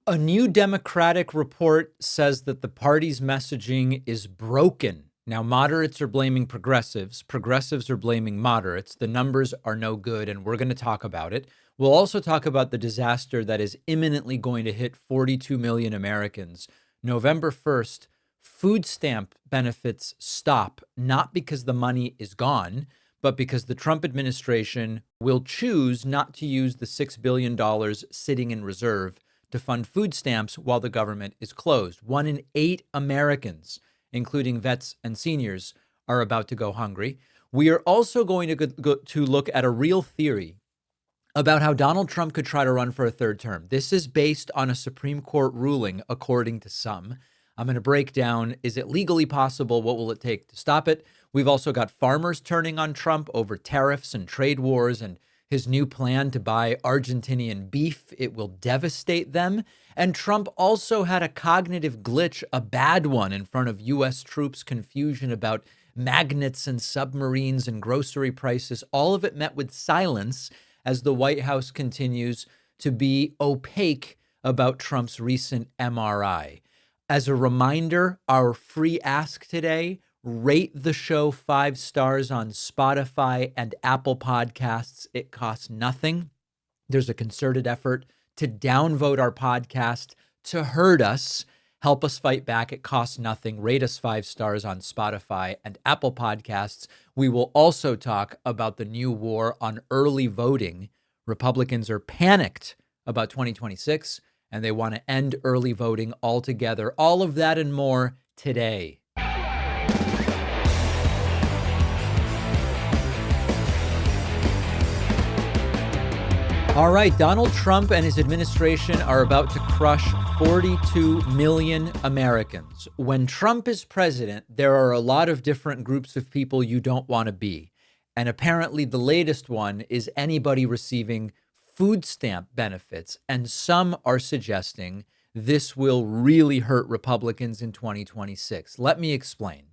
A new Democratic report says that the party's messaging is broken. Now, moderates are blaming progressives. Progressives are blaming moderates. The numbers are no good, and we're going to talk about it. We'll also talk about the disaster that is imminently going to hit 42 million Americans. November 1st, food stamp benefits stop, not because the money is gone, but because the Trump administration will choose not to use the $6 billion sitting in reserve to fund food stamps while the government is closed. 1 in 8 Americans, including vets and seniors, are about to go hungry. We are also going to look at a real theory about how Donald Trump could try to run for a third term. This is based on a Supreme Court ruling, according to some. I'm going to break down, is it legally possible? What will it take to stop it? We've also got farmers turning on Trump over tariffs and trade wars and his new plan to buy Argentinian beef. It will devastate them. And Trump also had a cognitive glitch, a bad one, in front of U.S. troops, confusion about magnets and submarines and grocery prices. All of it met with silence as the White House continues to be opaque about Trump's recent MRI. As a reminder, our free ask today: rate the show 5 stars on Spotify and Apple Podcasts. It costs nothing. There's a concerted effort to downvote our podcast, to hurt us. Help us fight back. It costs nothing. Rate us 5 stars on Spotify and Apple Podcasts. We will also talk about the new war on early voting. Republicans are panicked about 2026, and they want to end early voting altogether. All of that and more today. All right, Donald Trump and his administration are about to crush 42 million Americans. When Trump is president, there are a lot of different groups of people you don't want to be. And apparently the latest one is anybody receiving food stamp benefits. And some are suggesting this will really hurt Republicans in 2026. Let me explain.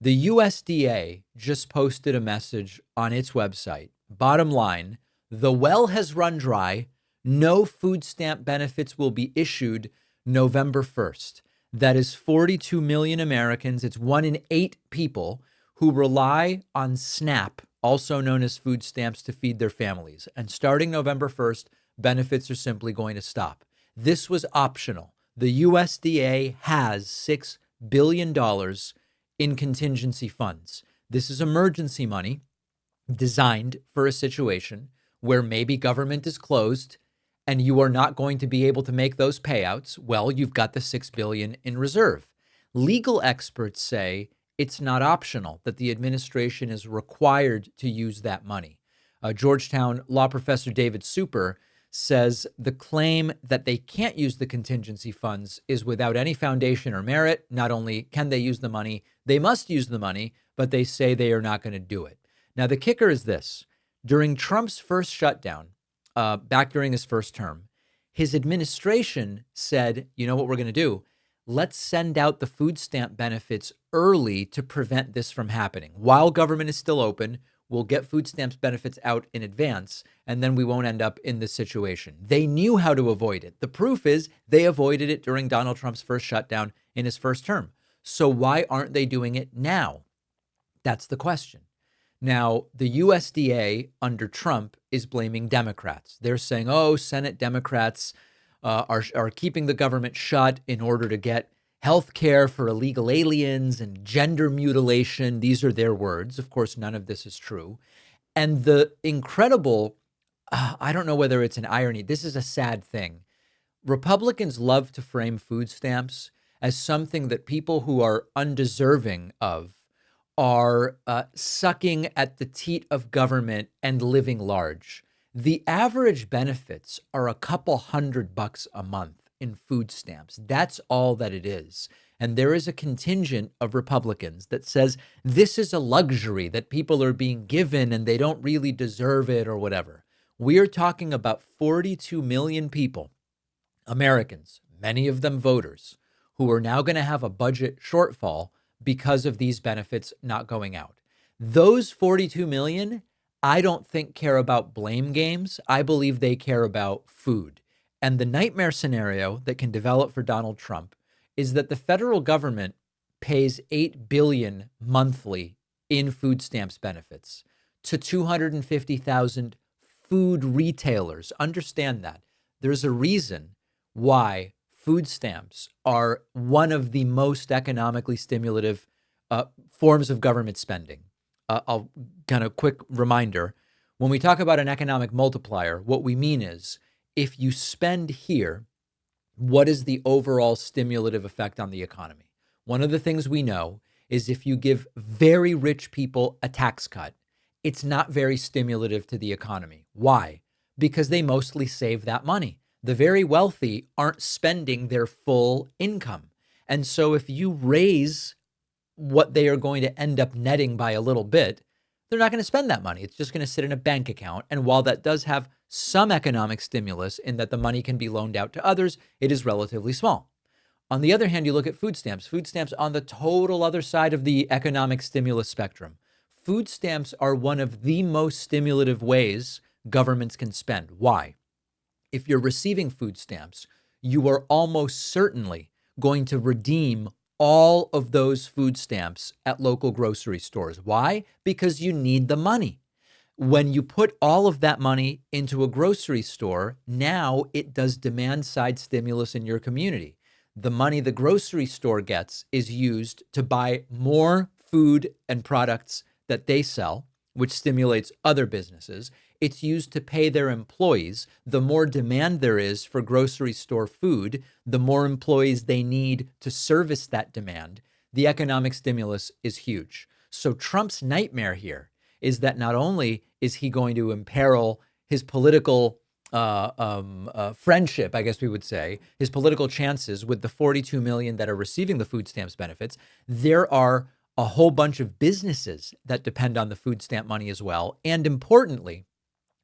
The USDA just posted a message on its website. Bottom line: the well has run dry. No food stamp benefits will be issued November 1st. That is 42 million Americans. It's 1 in 8 people who rely on SNAP, also known as food stamps, to feed their families. And starting November 1st, benefits are simply going to stop. This was optional. The USDA has $6 billion in contingency funds. This is emergency money designed for a situation where maybe government is closed and you are not going to be able to make those payouts. Well, you've got the $6 billion in reserve. Legal experts say it's not optional, that the administration is required to use that money. Georgetown law professor David Super says the claim that they can't use the contingency funds is without any foundation or merit. Not only can they use the money, they must use the money, but they say they are not going to do it. Now, the kicker is this. During Trump's first shutdown, back during his first term, his administration said, you know what we're going to do? Let's send out the food stamp benefits early to prevent this from happening. While government is still open, we'll get food stamps benefits out in advance, and then we won't end up in this situation. They knew how to avoid it. The proof is they avoided it during Donald Trump's first shutdown in his first term. So why aren't they doing it now? That's the question. Now, the USDA under Trump is blaming Democrats. They're saying, oh, Senate Democrats are keeping the government shut in order to get health care for illegal aliens and gender mutilation. These are their words. Of course, none of this is true. And the incredible, I don't know whether it's an irony. This is a sad thing. Republicans love to frame food stamps as something that people who are undeserving of are sucking at the teat of government and living large. The average benefits are a couple $100 a month in food stamps. That's all that it is. And there is a contingent of Republicans that says this is a luxury that people are being given and they don't really deserve it or whatever. We are talking about 42 million people, Americans, many of them voters, who are now going to have a budget shortfall because of these benefits not going out. Those 42 million, I don't think care about blame games. I believe they care about food. And the nightmare scenario that can develop for Donald Trump is that the federal government pays $8 billion monthly in food stamps benefits to 250,000 food retailers. Understand that. There's a reason why food stamps are one of the most economically stimulative forms of government spending. I'll kind of quick reminder. When we talk about an economic multiplier, what we mean is if you spend here, what is the overall stimulative effect on the economy? One of the things we know is if you give very rich people a tax cut, it's not very stimulative to the economy. Why? Because they mostly save that money. The very wealthy aren't spending their full income. And so if you raise what they are going to end up netting by a little bit, they're not going to spend that money. It's just going to sit in a bank account. And while that does have some economic stimulus in that the money can be loaned out to others, it is relatively small. On the other hand, you look at food stamps. Food stamps on the total other side of the economic stimulus spectrum. Food stamps are one of the most stimulative ways governments can spend. Why? If you're receiving food stamps, you are almost certainly going to redeem all of those food stamps at local grocery stores. Why? Because you need the money. When you put all of that money into a grocery store, now it does demand side stimulus in your community. The money the grocery store gets is used to buy more food and products that they sell, which stimulates other businesses. It's used to pay their employees. The more demand there is for grocery store food, the more employees they need to service that demand. The economic stimulus is huge. So Trump's nightmare here is that not only is he going to imperil his political friendship, I guess we would say, his political chances with the 42 million that are receiving the food stamps benefits, there are a whole bunch of businesses that depend on the food stamp money as well. And importantly,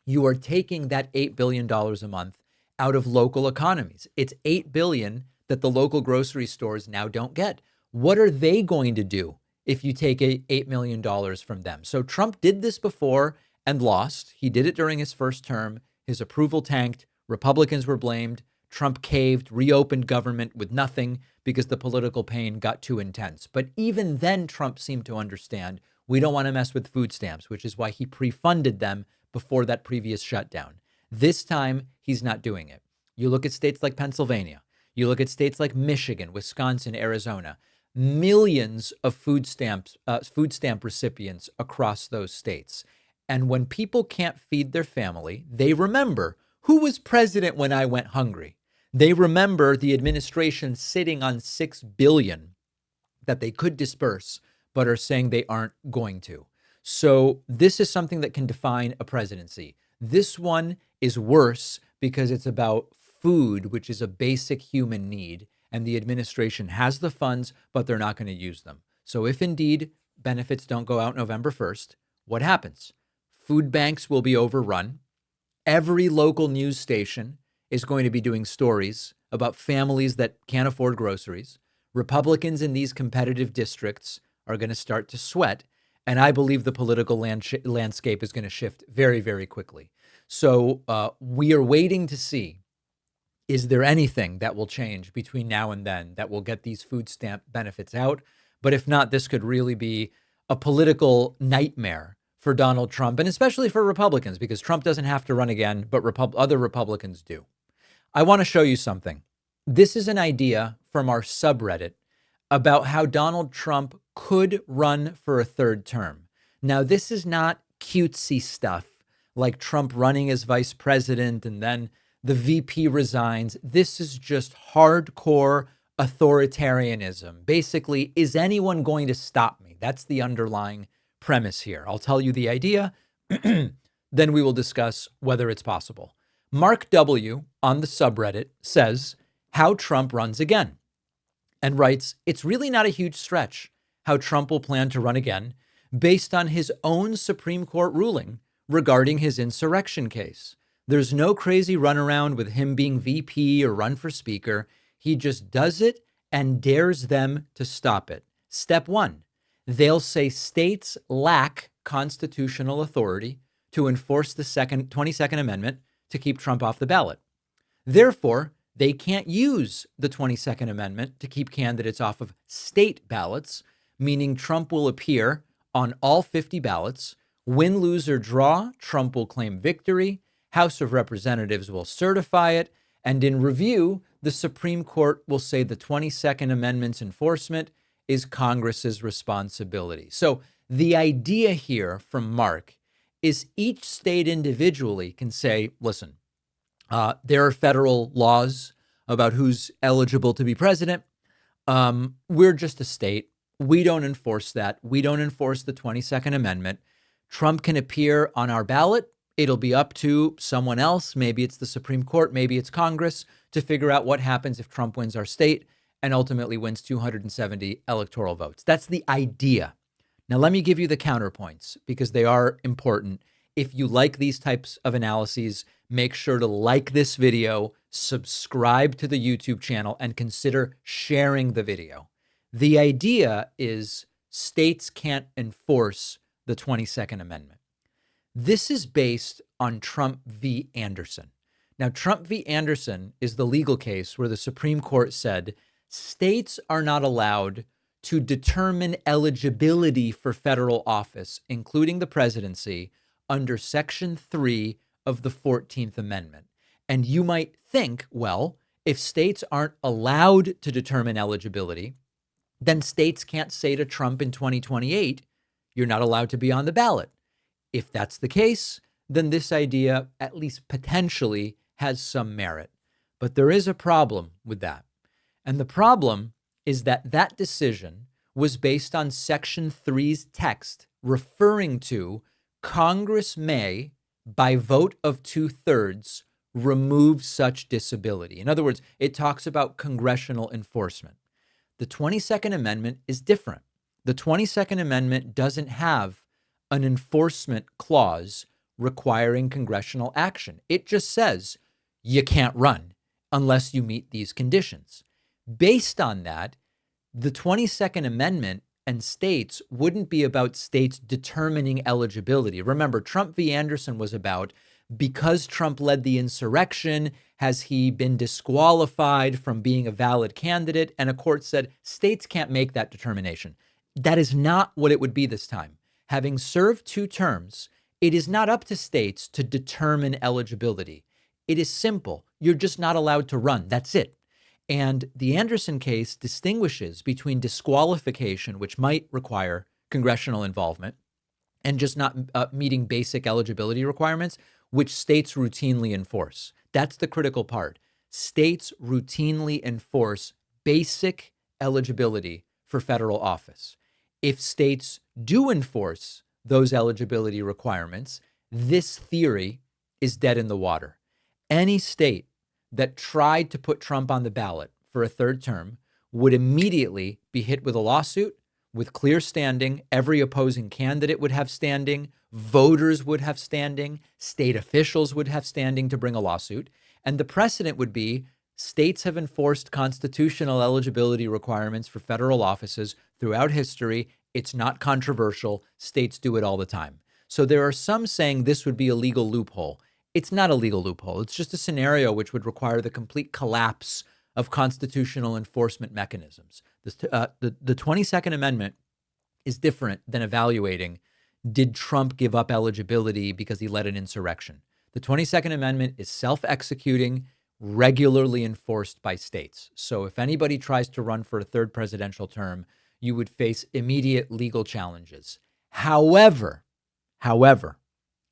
you are taking that $8 billion a month out of local economies. It's $8 billion that the local grocery stores now don't get. What are they going to do if you take $8 million from them? So Trump did this before and lost. He did it during his first term. His approval tanked. Republicans were blamed. Trump caved, reopened government with nothing because the political pain got too intense. But even then, Trump seemed to understand we don't want to mess with food stamps, which is why he pre-funded them before that previous shutdown. This time, he's not doing it. You look at states like Pennsylvania. You look at states like Michigan, Wisconsin, Arizona. Millions of food stamp recipients across those states. And when people can't feed their family, they remember who was president when I went hungry. They remember the administration sitting on $6 billion that they could disperse, but are saying they aren't going to. So this is something that can define a presidency. This one is worse because it's about food, which is a basic human need, and the administration has the funds, but they're not going to use them. So if indeed benefits don't go out November 1st, what happens? Food banks will be overrun. Every local news station is going to be doing stories about families that can't afford groceries. Republicans in these competitive districts are going to start to sweat. And I believe the political landscape is going to shift very, very quickly. So we are waiting to see, is there anything that will change between now and then that will get these food stamp benefits out? But if not, this could really be a political nightmare for Donald Trump, and especially for Republicans, because Trump doesn't have to run again, but other Republicans do. I want to show you something. This is an idea from our subreddit about how Donald Trump could run for a third term. Now, this is not cutesy stuff like Trump running as vice president and then the VP resigns. This is just hardcore authoritarianism. Basically, is anyone going to stop me? That's the underlying premise here. I'll tell you the idea, then we will discuss whether it's possible. Mark W. on the subreddit says, how Trump runs again, and writes, it's really not a huge stretch how Trump will plan to run again based on his own Supreme Court ruling regarding his insurrection case. There's no crazy runaround with him being VP or run for speaker. He just does it and dares them to stop it. Step one, they'll say states lack constitutional authority to enforce the 22nd Amendment to keep Trump off the ballot. Therefore, they can't use the 22nd Amendment to keep candidates off of state ballots, meaning Trump will appear on all 50 ballots. Win, lose, or draw, Trump will claim victory. House of Representatives will certify it. And in review, the Supreme Court will say the 22nd Amendment's enforcement is Congress's responsibility. So the idea here from Mark is each state individually can say, listen, there are federal laws about who's eligible to be president. We're just a state. We don't enforce that. We don't enforce the 22nd Amendment. Trump can appear on our ballot. It'll be up to someone else. Maybe it's the Supreme Court. Maybe it's Congress to figure out what happens if Trump wins our state and ultimately wins 270 electoral votes. That's the idea. Now, let me give you the counterpoints because they are important. If you like these types of analyses, make sure to like this video, subscribe to the YouTube channel, and consider sharing the video. The idea is states can't enforce the 22nd Amendment. This is based on Trump v. Anderson. Now, Trump v. Anderson is the legal case where the Supreme Court said states are not allowed to determine eligibility for federal office, including the presidency, under Section 3 of the 14th Amendment. And you might think, well, if states aren't allowed to determine eligibility, then states can't say to Trump in 2028, you're not allowed to be on the ballot. If that's the case, then this idea, at least potentially, has some merit. But there is a problem with that. And the problem is that that decision was based on Section 3's text referring to Congress may, by vote of 2/3, remove such disability. In other words, it talks about congressional enforcement. The 22nd Amendment is different. The 22nd Amendment doesn't have an enforcement clause requiring congressional action. It just says you can't run unless you meet these conditions. Based on that, the 22nd Amendment and states wouldn't be about states determining eligibility. Remember, Trump v. Anderson was about because Trump led the insurrection, has he been disqualified from being a valid candidate? And a court said states can't make that determination. That is not what it would be this time. Having served 2 terms, it is not up to states to determine eligibility. It is simple. You're just not allowed to run. That's it. And the Anderson case distinguishes between disqualification, which might require congressional involvement, and just not meeting basic eligibility requirements, which states routinely enforce. That's the critical part. States routinely enforce basic eligibility for federal office. If states do enforce those eligibility requirements, this theory is dead in the water. Any state that tried to put Trump on the ballot for a 3rd term would immediately be hit with a lawsuit with clear standing. Every opposing candidate would have standing. Voters would have standing. State officials would have standing to bring a lawsuit. And the precedent would be states have enforced constitutional eligibility requirements for federal offices throughout history. It's not controversial. States do it all the time. So there are some saying this would be a legal loophole. It's not a legal loophole. It's just a scenario which would require the complete collapse of constitutional enforcement mechanisms. The 22nd Amendment is different than evaluating, did Trump give up eligibility because he led an insurrection? The 22nd Amendment is self-executing, regularly enforced by states. So if anybody tries to run for a 3rd presidential term, you would face immediate legal challenges. However,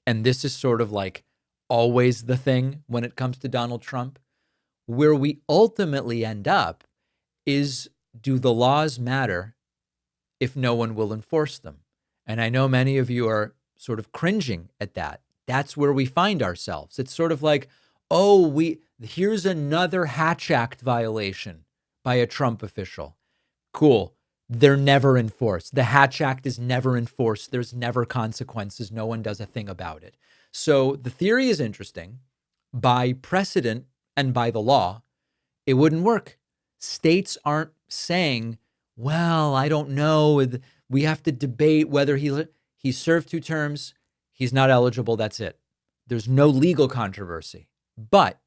and this is sort of like always the thing when it comes to Donald Trump, where we ultimately end up is, do the laws matter if no one will enforce them? And I know many of you are sort of cringing at that. That's where we find ourselves. It's sort of like, here's another Hatch Act violation by a Trump official. Cool. They're never enforced. The Hatch Act is never enforced. There's never consequences. No one does a thing about it. So the theory is interesting. By precedent and by the law, it wouldn't work. States aren't saying, well, I don't know. We have to debate whether he served 2 terms. He's not eligible. That's it. There's no legal controversy. But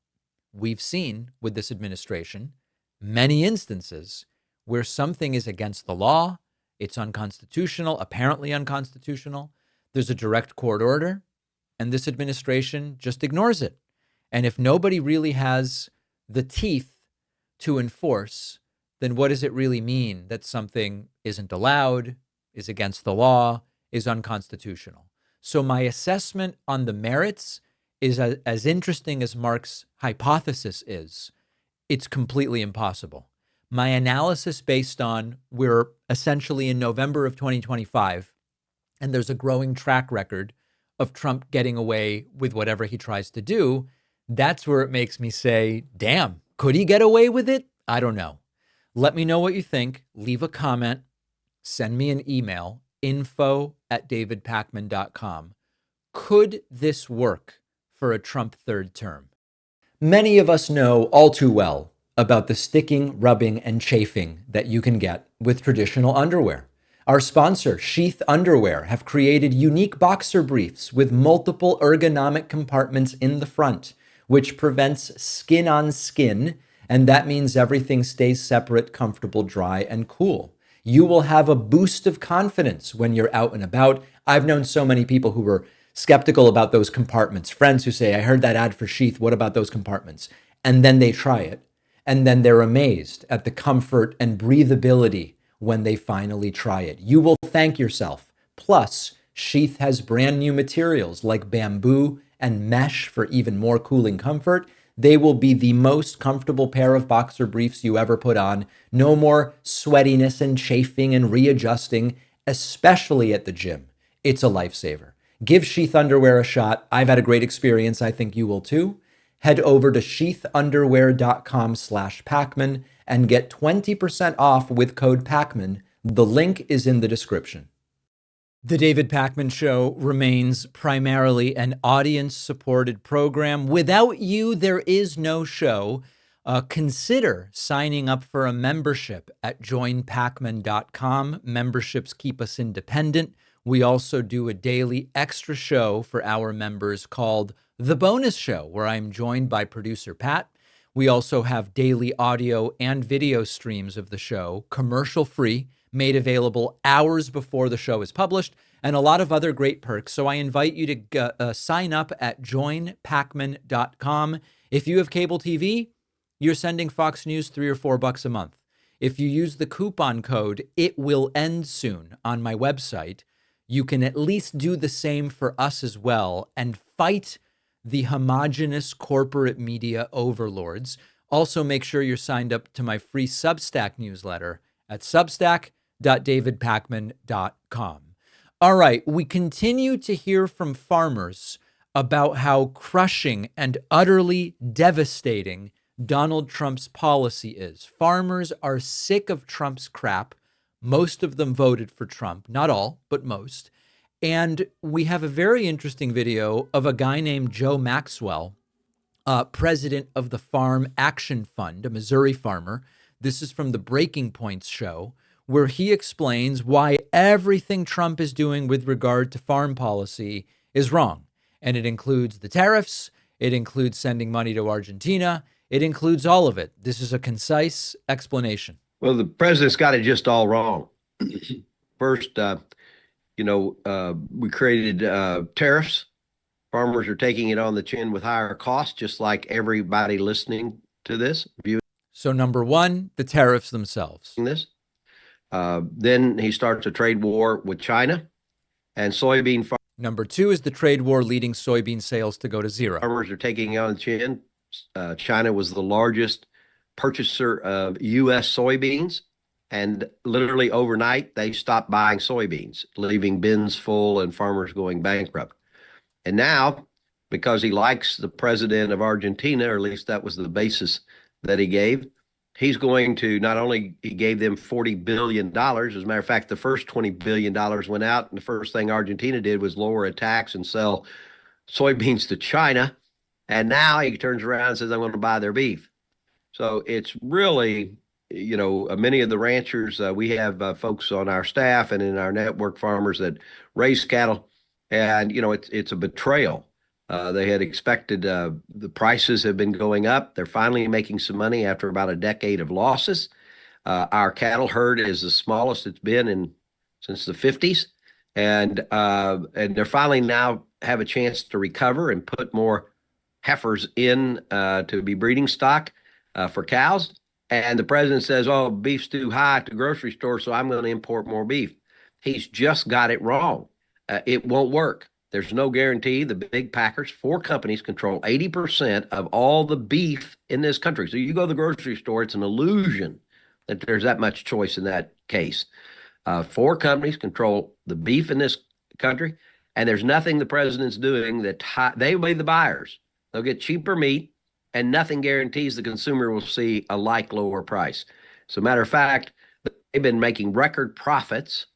we've seen with this administration many instances where something is against the law, it's unconstitutional, apparently unconstitutional. There's a direct court order, and this administration just ignores it. And if nobody really has the teeth to enforce, then what does it really mean that something isn't allowed, is against the law, is unconstitutional? So my assessment on the merits is as interesting as Mark's hypothesis is. It's completely impossible. My analysis based on we're essentially in November of 2025, and there's a growing track record of Trump getting away with whatever he tries to do. That's where it makes me say, damn, could he get away with it? I don't know. Let me know what you think. Leave a comment. Send me an email, info@davidpakman.com. Could this work for a Trump third term? Many of us know all too well about the sticking, rubbing, and chafing that you can get with traditional underwear. Our sponsor, Sheath Underwear, have created unique boxer briefs with multiple ergonomic compartments in the front, which prevents skin on skin, and that means everything stays separate, comfortable, dry, and cool. You will have a boost of confidence when you're out and about. I've known so many people who were skeptical about those compartments, friends who say, I heard that ad for Sheath, what about those compartments? And then they try it, and then they're amazed at the comfort and breathability when they finally try it. You will thank yourself. Plus, Sheath has brand new materials like bamboo and mesh for even more cooling comfort. They will be the most comfortable pair of boxer briefs you ever put on. No more sweatiness and chafing and readjusting, especially at the gym. It's a lifesaver. Give Sheath Underwear a shot. I've had a great experience. I think you will too. Head over to sheathunderwear.com/Pakman and get 20% off with code Pakman. The link is in the description. The David Pakman Show remains primarily an audience-supported program. Without you, there is no show. Consider signing up for a membership at joinpakman.com. Memberships keep us independent. We also do a daily extra show for our members called The Bonus Show, where I'm joined by producer Pat. We also have daily audio and video streams of the show, commercial-free, made available hours before the show is published, and a lot of other great perks. So I invite you to sign up at joinpakman.com. If you have cable TV, you're sending Fox News $3 or $4 a month. If you use the coupon code, it will end soon on my website. You can at least do the same for us as well and fight the homogenous corporate media overlords. Also, make sure you're signed up to my free Substack newsletter at substack.davidpakman.com. All right, we continue to hear from farmers about how crushing and utterly devastating Donald Trump's policy is. Farmers are sick of Trump's crap. Most of them voted for Trump, not all, but most. And we have a very interesting video of a guy named Joe Maxwell, president of the Farm Action Fund, a Missouri farmer. This is from the Breaking Points show, where he explains why everything Trump is doing with regard to farm policy is wrong. And it includes the tariffs. It includes sending money to Argentina. It includes all of it. This is a concise explanation. Well, the president's got it just all wrong. First, we created tariffs. Farmers are taking it on the chin with higher costs, just like everybody listening to this. So number one, the tariffs themselves. Then he starts a trade war with China and soybean farmers. Number two is the trade war leading soybean sales to go to zero. Farmers are taking it on the chin. China was the largest purchaser of U.S. soybeans. And literally overnight, they stopped buying soybeans, leaving bins full and farmers going bankrupt. And now, because he likes the president of Argentina, or at least that was the basis that he gave, he's going to not only, he gave them $40 billion. As a matter of fact, the first $20 billion went out, and the first thing Argentina did was lower a tax and sell soybeans to China. And now he turns around and says, I'm going to buy their beef. So it's really, many of the ranchers, we have folks on our staff and in our network, farmers that raise cattle, and, it's a betrayal They had expected the prices have been going up. They're finally making some money after about a decade of losses. Our cattle herd is the smallest it's been since the 50s, and they're finally now have a chance to recover and put more heifers in to be breeding stock for cows. And the president says, "Oh, beef's too high at the grocery store, so I'm going to import more beef." He's just got it wrong. It won't work. There's no guarantee. The big packers, four companies, control 80% of all the beef in this country. So you go to the grocery store, it's an illusion that there's that much choice in that case. Four companies control the beef in this country, and there's nothing the president's doing that they will be the buyers. They'll get cheaper meat, and nothing guarantees the consumer will see a like lower price. So, matter of fact, they've been making record profits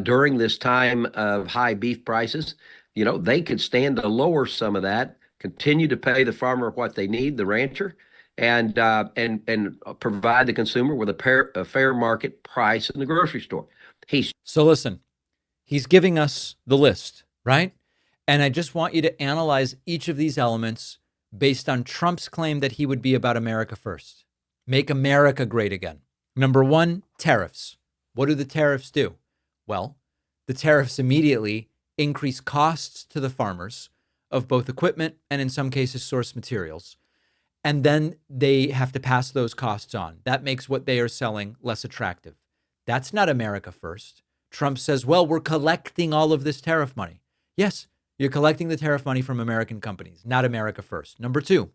during this time of high beef prices. You know, they could stand to lower some of that, continue to pay the farmer what they need, the rancher, and provide the consumer with a fair market price in the grocery store. So listen, he's giving us the list, right? And I just want you to analyze each of these elements based on Trump's claim that he would be about America first. Make America great again. Number one, tariffs. What do the tariffs do? Well, the tariffs immediately increase costs to the farmers of both equipment and in some cases source materials. And then they have to pass those costs on. That makes what they are selling less attractive. That's not America first. Trump says, well, we're collecting all of this tariff money. Yes, you're collecting the tariff money from American companies, not America first. Number two,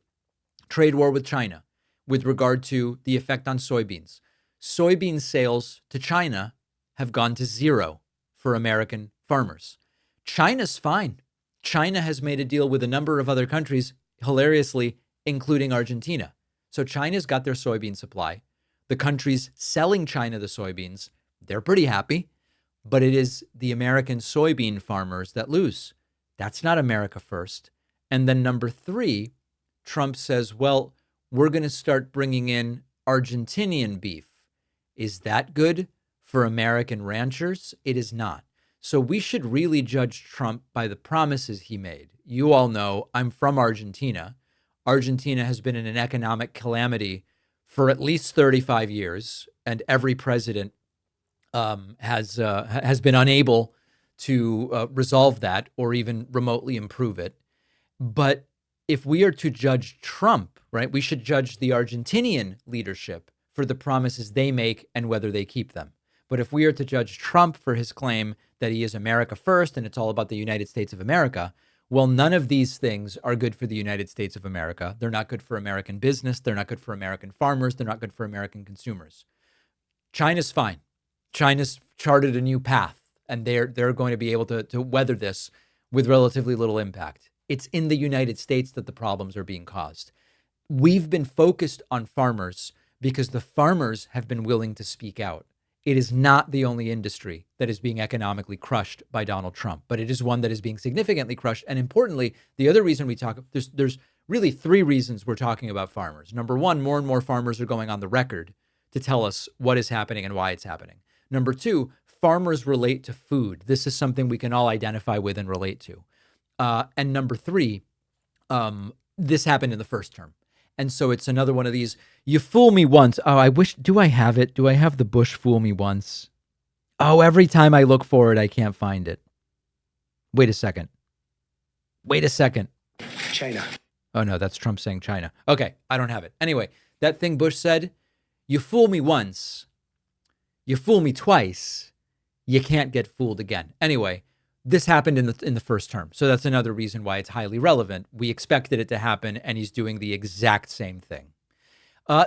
trade war with China with regard to the effect on soybeans. Soybean sales to China have gone to zero for American farmers. China's fine. China has made a deal with a number of other countries, hilariously, including Argentina. So China's got their soybean supply. The countries selling China the soybeans, they're pretty happy, but it is the American soybean farmers that lose. That's not America first. And then number three, Trump says, well, we're going to start bringing in Argentinian beef. Is that good for American ranchers? It is not. So we should really judge Trump by the promises he made. You all know I'm from Argentina. Argentina has been in an economic calamity for at least 35 years, and every president has been unable to resolve that or even remotely improve it. But if we are to judge Trump, right, we should judge the Argentinian leadership for the promises they make and whether they keep them. But if we are to judge Trump for his claim that he is America first and it's all about the United States of America, well, none of these things are good for the United States of America. They're not good for American business. They're not good for American farmers. They're not good for American consumers. China's fine. China's charted a new path, and they're going to be able to weather this with relatively little impact. It's in the United States that the problems are being caused. We've been focused on farmers because the farmers have been willing to speak out. It is not the only industry that is being economically crushed by Donald Trump, but it is one that is being significantly crushed. And importantly, the other reason we talk, there's really three reasons we're talking about farmers. Number one, more and more farmers are going on the record to tell us what is happening and why it's happening. Number two, farmers relate to food. This is something we can all identify with and relate to. And number three, this happened in the first term. And so it's another one of these, you fool me once. Oh, I wish, do I have it? Do I have the Bush fool me once? Oh, every time I look for it, I can't find it. Wait a second. China. Oh, no, that's Trump saying China. Okay, I don't have it. Anyway, that thing Bush said, you fool me once, you fool me twice, you can't get fooled again. Anyway, this happened in the first term. So that's another reason why it's highly relevant. We expected it to happen, and he's doing the exact same thing.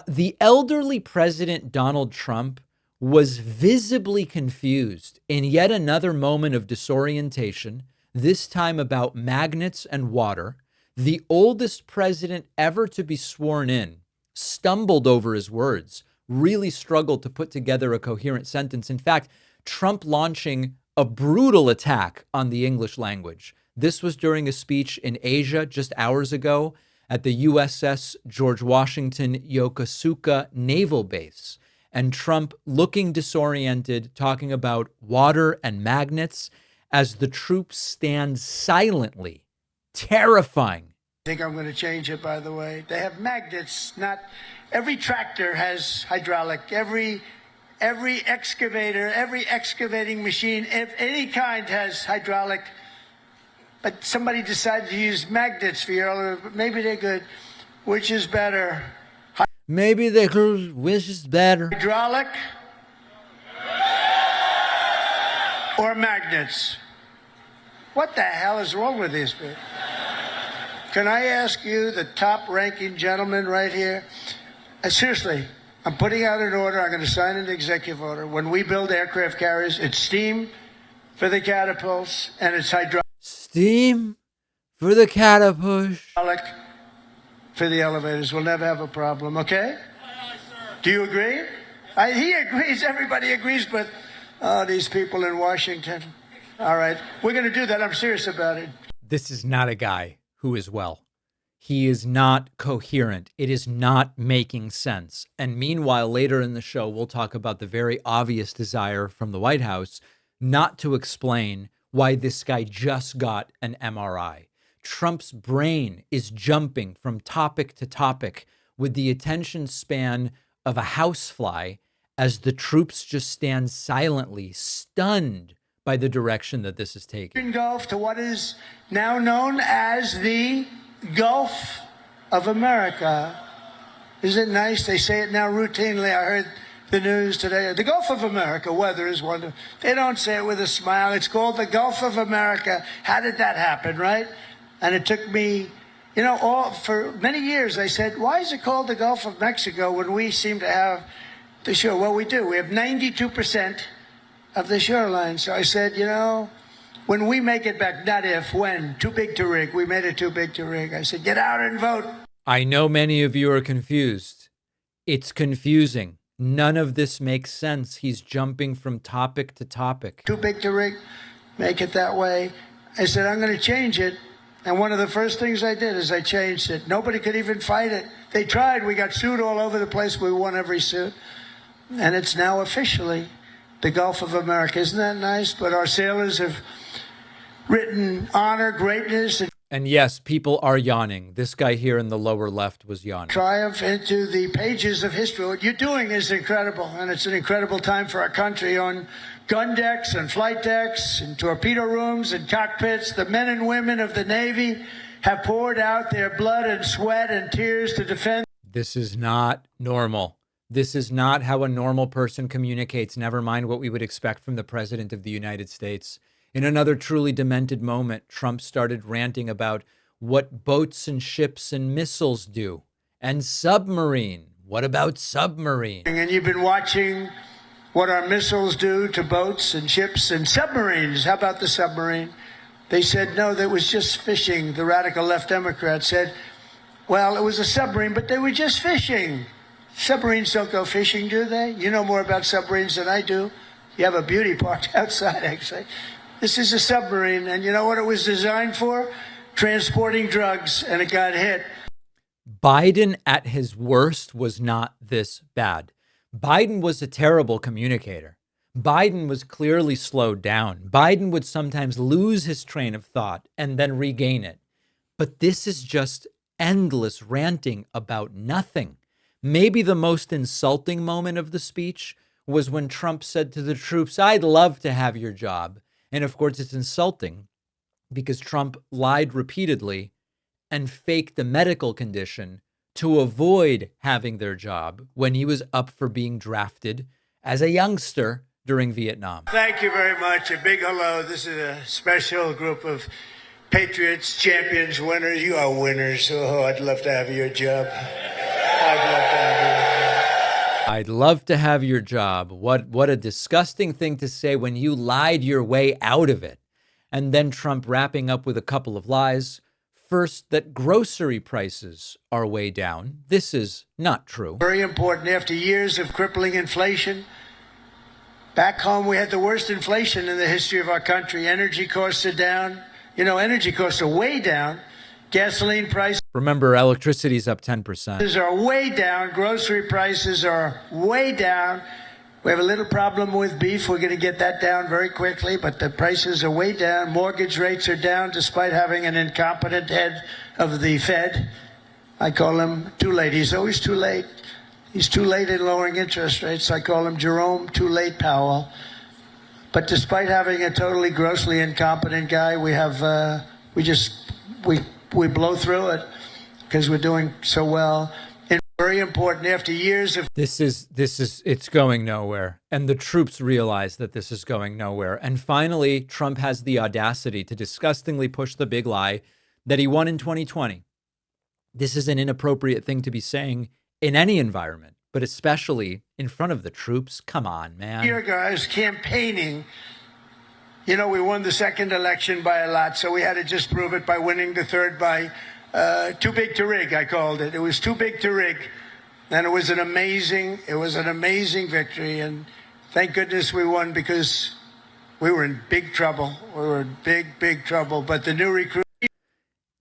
The elderly President Donald Trump was visibly confused in yet another moment of disorientation, this time about magnets and water. The oldest president ever to be sworn in stumbled over his words, really struggled to put together a coherent sentence. In fact, Trump launching a brutal attack on the English language. This was during a speech in Asia just hours ago at the USS George Washington Yokosuka Naval Base. And Trump looking disoriented, talking about water and magnets as the troops stand silently Terrifying. I think I'm going to change it, by the way. They have magnets. Not every tractor has hydraulic. Every excavator, every excavating machine of any kind has hydraulic. But somebody decided to use magnets for your elevator. Maybe they're good. Which is better? Maybe they could. Which is better? Hydraulic or magnets? What the hell is wrong with these people? Can I ask you, the top-ranking gentleman right here? Seriously, I'm putting out an order. I'm going to sign an executive order. When we build aircraft carriers, it's steam for the catapults, and it's hydraulic Steam for the catapult. for the elevators. We'll never have a problem, okay? Do you agree? He agrees. Everybody agrees, but these people in Washington. All right, we're going to do that. I'm serious about it. This is not a guy who is well. He is not coherent. It is not making sense. And meanwhile, later in the show, we'll talk about the very obvious desire from the White House not to explain why this guy just got an MRI. Trump's brain is jumping from topic to topic with the attention span of a housefly as the troops just stand silently, stunned by the direction that this is taking. Gulf to what is now known as the Gulf of America. Isn't it nice? They say it now routinely. I heard the news today. The Gulf of America, weather is wonderful. They don't say it with a smile. It's called the Gulf of America. How did that happen, right? And it took me, for many years I said, why is it called the Gulf of Mexico when we seem to have the shore? Well, we do. We have 92% of the shoreline. So I said, when we make it back, not if, when, too big to rig. We made it too big to rig. I said, get out and vote. I know many of you are confused. It's confusing. None of this makes sense. He's jumping from topic to topic. Too big to rig. Make it that way. I said, I'm going to change it. And one of the first things I did is I changed it. Nobody could even fight it. They tried. We got sued all over the place. We won every suit. And it's now officially the Gulf of America. Isn't that nice? But our sailors have written honor, greatness, and yes, people are yawning. This guy here in the lower left was yawning. Triumph into the pages of history. What you're doing is incredible, and it's an incredible time for our country. On gun decks and flight decks and torpedo rooms and cockpits, the men and women of the Navy have poured out their blood and sweat and tears to defend. This is not normal. This is not how a normal person communicates, never mind what we would expect from the President of the United States. In another truly demented moment, Trump started ranting about what boats and ships and missiles do. And submarine. What about submarine? And you've been watching what our missiles do to boats and ships and submarines. How about the submarine? They said, no, that was just fishing. The radical left Democrats said, well, it was a submarine, but they were just fishing. Submarines don't go fishing, do they? You know more about submarines than I do. You have a beauty park outside, actually. This is a submarine, and you know what it was designed for? Transporting drugs, and it got hit. Biden at his worst was not this bad. Biden was a terrible communicator. Biden was clearly slowed down. Biden would sometimes lose his train of thought and then regain it. But this is just endless ranting about nothing. Maybe the most insulting moment of the speech was when Trump said to the troops, I'd love to have your job. And of course, it's insulting because Trump lied repeatedly and faked a medical condition to avoid having their job when he was up for being drafted as a youngster during Vietnam. Thank you very much. A big hello. This is a special group of patriots, champions, winners. You are winners. Oh, I'd love to have your job. I'd love to have your job. What a disgusting thing to say when you lied your way out of it. And then Trump wrapping up with a couple of lies. First, that grocery prices are way down. This is not true. Very important. After years of crippling inflation, back home we had the worst inflation in the history of our country. Energy costs are down. Energy costs are way down. Gasoline prices. Remember, electricity's up 10%. Are way down. Grocery prices are way down. We have a little problem with beef. We're going to get that down very quickly, but the prices are way down. Mortgage rates are down despite having an incompetent head of the Fed. I call him too late. He's always too late. He's too late in lowering interest rates. I call him Jerome Too Late Powell. But despite having a totally grossly incompetent guy, we have we blow through it because we're doing so well. And very important after years of This is it's going nowhere. And the troops realize that this is going nowhere. And finally, Trump has the audacity to disgustingly push the big lie that he won in 2020. This is an inappropriate thing to be saying in any environment, but especially in front of the troops. Come on, man. Here, guys, campaigning. You know, we won the second election by a lot, so we had to just prove it by winning the third by too big to rig, I called it. It was too big to rig. And it was an amazing victory. And thank goodness we won because we were in big trouble. We were in big trouble. But the new recruit.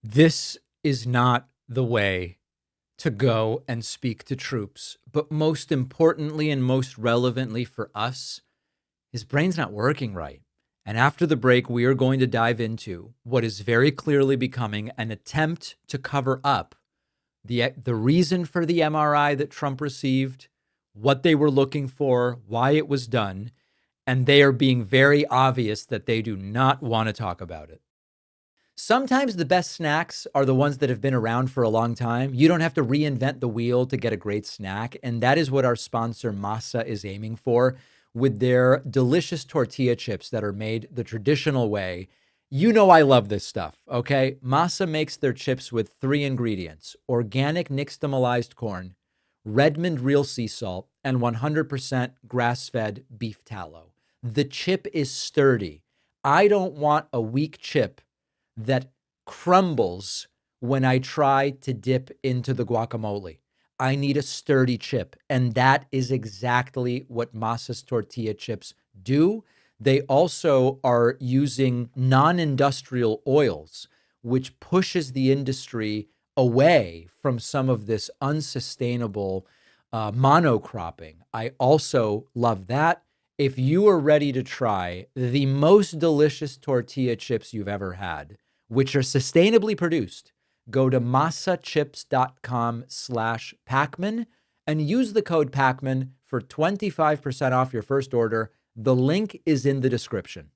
This is not the way to go and speak to troops. But most importantly and most relevantly for us, his brain's not working right. And after the break, we are going to dive into what is very clearly becoming an attempt to cover up the reason for the MRI that Trump received, what they were looking for, why it was done, and they are being very obvious that they do not want to talk about it. Sometimes the best snacks are the ones that have been around for a long time. You don't have to reinvent the wheel to get a great snack, and that is what our sponsor Masa is aiming for with their delicious tortilla chips that are made the traditional way. You know I love this stuff, okay? Masa makes their chips with 3 ingredients: organic nixtamalized corn, Redmond real sea salt, and 100% grass-fed beef tallow. The chip is sturdy. I don't want a weak chip that crumbles when I try to dip into the guacamole. I need a sturdy chip, and that is exactly what Masa's tortilla chips do. They also are using non-industrial oils, which pushes the industry away from some of this unsustainable monocropping. I also love that. If you are ready to try the most delicious tortilla chips you've ever had, which are sustainably produced, go to masachips.com/Pakman and use the code Pakman for 25% off your first order. The link is in the description.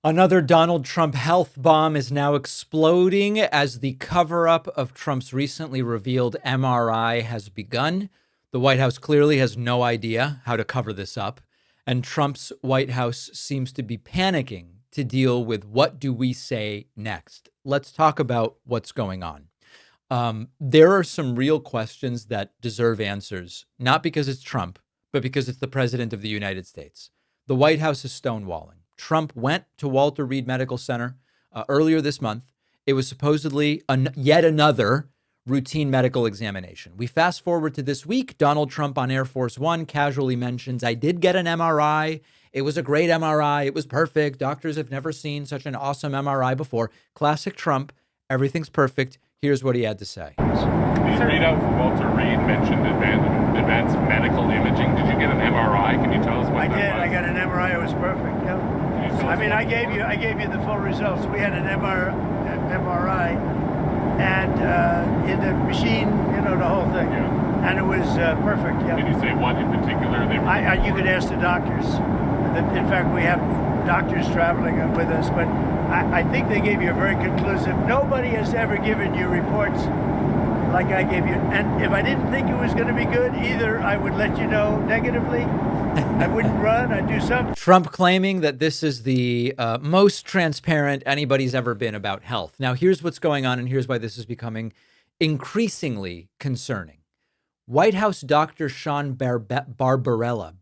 Another Donald Trump health bomb is now exploding as the cover-up of Trump's recently revealed MRI has begun. The White House clearly has no idea how to cover this up, and Trump's White House seems to be panicking to deal with what do we say next. Let's talk about what's going on. There are some real questions that deserve answers, not because it's Trump, but because it's the president of the United States. The White House is stonewalling. Trump went to Walter Reed Medical Center earlier this month. It was supposedly yet another routine medical examination. We fast forward to this week. Donald Trump on Air Force One casually mentions, I did get an MRI. It was a great MRI. It was perfect. Doctors have never seen such an awesome MRI before. Classic Trump. Everything's perfect. Here's what he had to say. The readout from Walter Reed mentioned advanced medical imaging. Did you get an MRI? Can you tell us what that was? I got an MRI. It was perfect. Yeah. I mean, I gave you the full results. We had an MRI, and in the machine, the whole thing. Yeah. And it was perfect. Yeah. Did you say what in particular they were? You could ask the doctors. In fact, we have doctors traveling with us, but I think they gave you a very conclusive. Nobody has ever given you reports like I gave you. And if I didn't think it was going to be good, either I would let you know negatively. I wouldn't run. I'd do something. Trump claiming that this is the most transparent anybody's ever been about health. Now, here's what's going on, and here's why this is becoming increasingly concerning. White House Dr. Sean Barbabella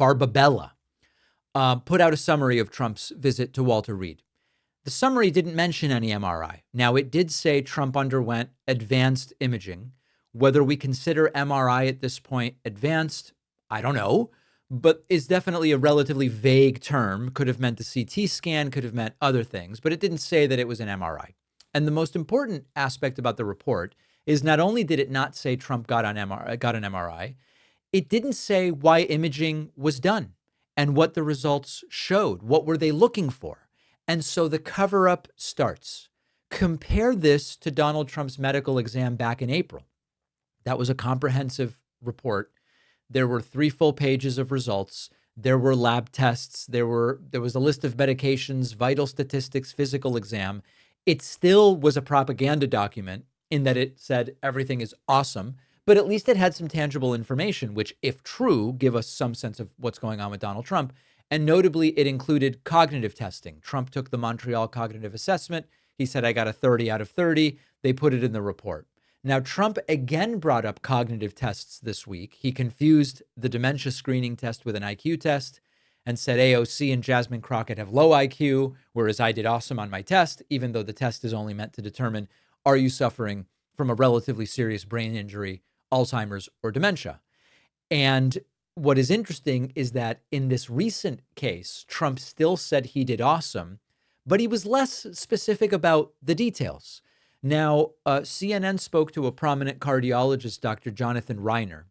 put out a summary of Trump's visit to Walter Reed. The summary didn't mention any MRI. Now, it did say Trump underwent advanced imaging. Whether we consider MRI at this point advanced, I don't know, but is definitely a relatively vague term. Could have meant a CT scan, could have meant other things, but it didn't say that it was an MRI. And the most important aspect about the report is not only did it not say Trump got an MRI, it didn't say why imaging was done and what the results showed. What were they looking for? And so the cover-up starts. Compare this to Donald Trump's medical exam back in April. That was a comprehensive report. There were 3 full pages of results. There were lab tests. There was a list of medications, vital statistics, physical exam. It still was a propaganda document in that it said everything is awesome, but at least it had some tangible information, which, if true, give us some sense of what's going on with Donald Trump. And notably, it included cognitive testing. Trump took the Montreal Cognitive Assessment. He said, I got a 30 out of 30. They put it in the report. Now, Trump again brought up cognitive tests this week. He confused the dementia screening test with an IQ test and said AOC and Jasmine Crockett have low IQ, whereas I did awesome on my test, even though the test is only meant to determine, are you suffering from a relatively serious brain injury, Alzheimer's, or dementia? And what is interesting is that in this recent case, Trump still said he did awesome, but he was less specific about the details. Now, CNN spoke to a prominent cardiologist, Dr. Jonathan Reiner,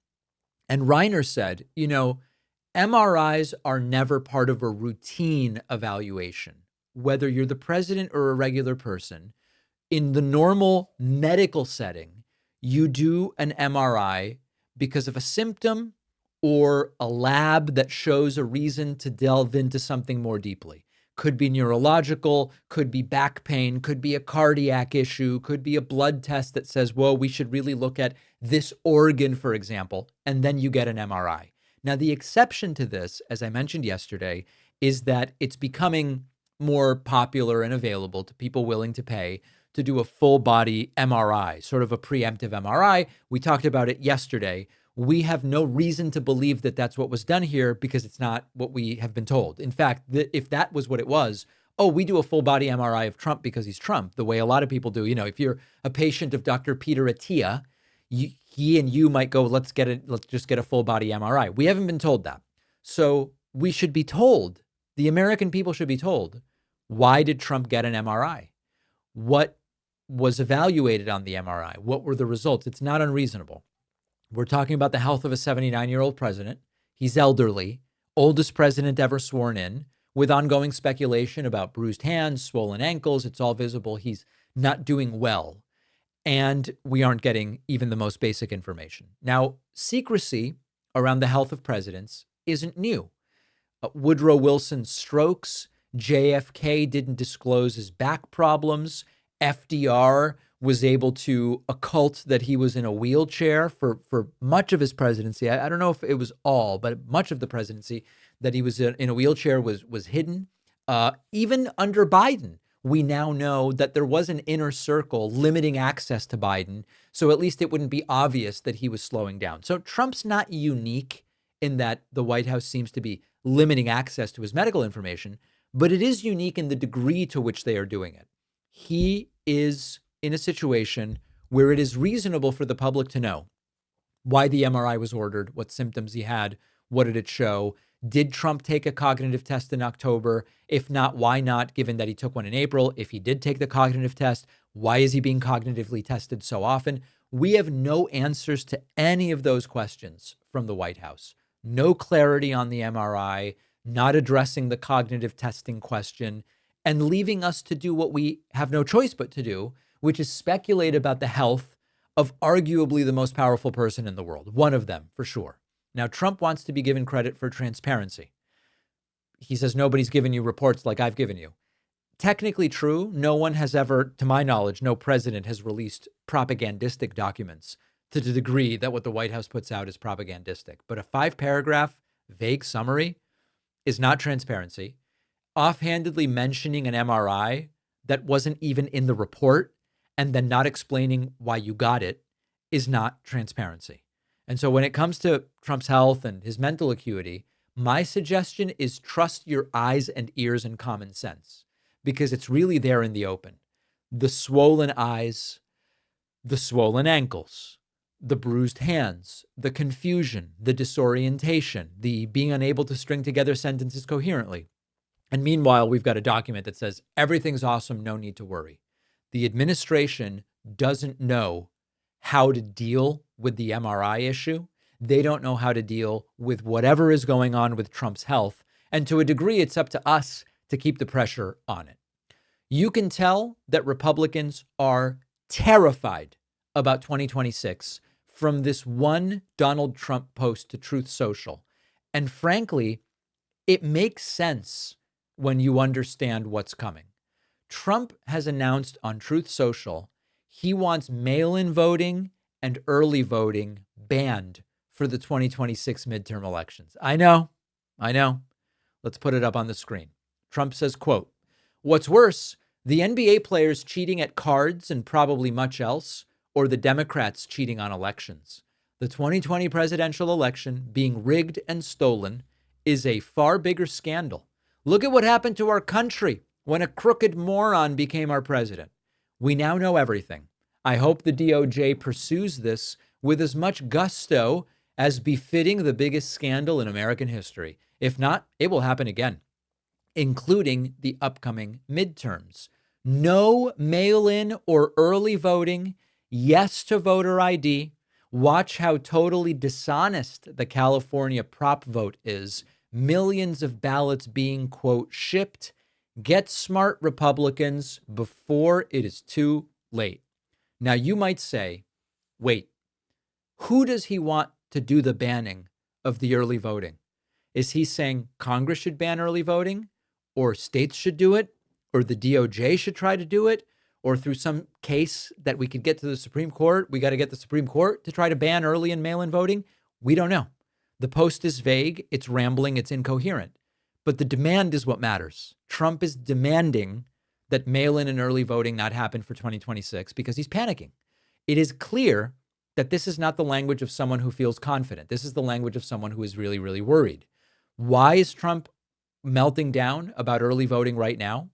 and Reiner said, MRIs are never part of a routine evaluation. Whether you're the president or a regular person, in the normal medical setting, you do an MRI because of a symptom or a lab that shows a reason to delve into something more deeply. Could be neurological, could be back pain, could be a cardiac issue, could be a blood test that says, whoa, we should really look at this organ, for example, and then you get an MRI. Now, the exception to this, as I mentioned yesterday, is that it's becoming more popular and available to people willing to pay to do a full body MRI, sort of a preemptive MRI. We talked about it yesterday. We have no reason to believe that that's what was done here because it's not what we have been told. In fact, if that was what it was, we do a full body MRI of Trump because he's Trump, the way a lot of people do. If you're a patient of Dr. Peter Attia, he and you might go, let's just get a full body MRI. We haven't been told that. So we should be told, the American people should be told, why did Trump get an MRI? What was evaluated on the MRI? What were the results? It's not unreasonable. We're talking about the health of a 79-year-old president. He's elderly, oldest president ever sworn in, with ongoing speculation about bruised hands, swollen ankles. It's all visible. He's not doing well. And we aren't getting even the most basic information. Now, secrecy around the health of presidents isn't new. Woodrow Wilson's strokes, JFK didn't disclose his back problems, FDR was able to occult that he was in a wheelchair for much of his presidency. I don't know if it was all, but much of the presidency that he was in a wheelchair was hidden. Even under Biden, we now know that there was an inner circle limiting access to Biden, so at least it wouldn't be obvious that he was slowing down. So Trump's not unique in that the White House seems to be limiting access to his medical information, but it is unique in the degree to which they are doing it. He is in a situation where it is reasonable for the public to know why the MRI was ordered, what symptoms he had, what did it show? Did Trump take a cognitive test in October? If not, why not, given that he took one in April? If he did take the cognitive test, why is he being cognitively tested so often? We have no answers to any of those questions from the White House. No clarity on the MRI, not addressing the cognitive testing question, and leaving us to do what we have no choice but to do, which is speculate about the health of arguably the most powerful person in the world, one of them for sure. Now, Trump wants to be given credit for transparency. He says nobody's given you reports like I've given you. Technically true. No one has ever, to my knowledge, no president has released propagandistic documents to the degree that what the White House puts out is propagandistic. But a 5-paragraph vague summary is not transparency. Offhandedly mentioning an MRI that wasn't even in the report and then not explaining why you got it is not transparency. And so when it comes to Trump's health and his mental acuity, my suggestion is trust your eyes and ears and common sense, because it's really there in the open. The swollen eyes, the swollen ankles, the bruised hands, the confusion, the disorientation, the being unable to string together sentences coherently. And meanwhile, we've got a document that says everything's awesome, no need to worry. The administration doesn't know how to deal with the MRI issue They don't know how to deal with whatever is going on with Trump's health. And to a degree, it's up to us to keep the pressure on it. You can tell that Republicans are terrified about 2026 from this one Donald Trump post to Truth Social. And frankly, it makes sense when you understand what's coming. Trump has announced on Truth Social he wants mail-in voting and early voting banned for the 2026 midterm elections. I know. Let's put it up on the screen. Trump says, quote, "What's worse, the NBA players cheating at cards and probably much else, or the Democrats cheating on elections. The 2020 presidential election being rigged and stolen is a far bigger scandal. Look at what happened to our country when a crooked moron became our president. We now know everything. I hope the DOJ pursues this with as much gusto as befitting the biggest scandal in American history. If not, it will happen again, including the upcoming midterms. No mail-in or early voting. Yes to voter ID. Watch how totally dishonest the California prop vote is. Millions of ballots being, quote, shipped. Get smart, Republicans, before it is too late." Now, you might say, wait, who does he want to do the banning of the early voting? Is he saying Congress should ban early voting, or states should do it, or the DOJ should try to do it, or through some case that we could get to the Supreme Court, we got to get the Supreme Court to try to ban early and mail-in voting? We don't know. The post is vague, it's rambling, it's incoherent. But the demand is what matters. Trump is demanding that mail-in and early voting not happen for 2026 because he's panicking. It is clear that this is not the language of someone who feels confident. This is the language of someone who is really, really worried. Why is Trump melting down about early voting right now?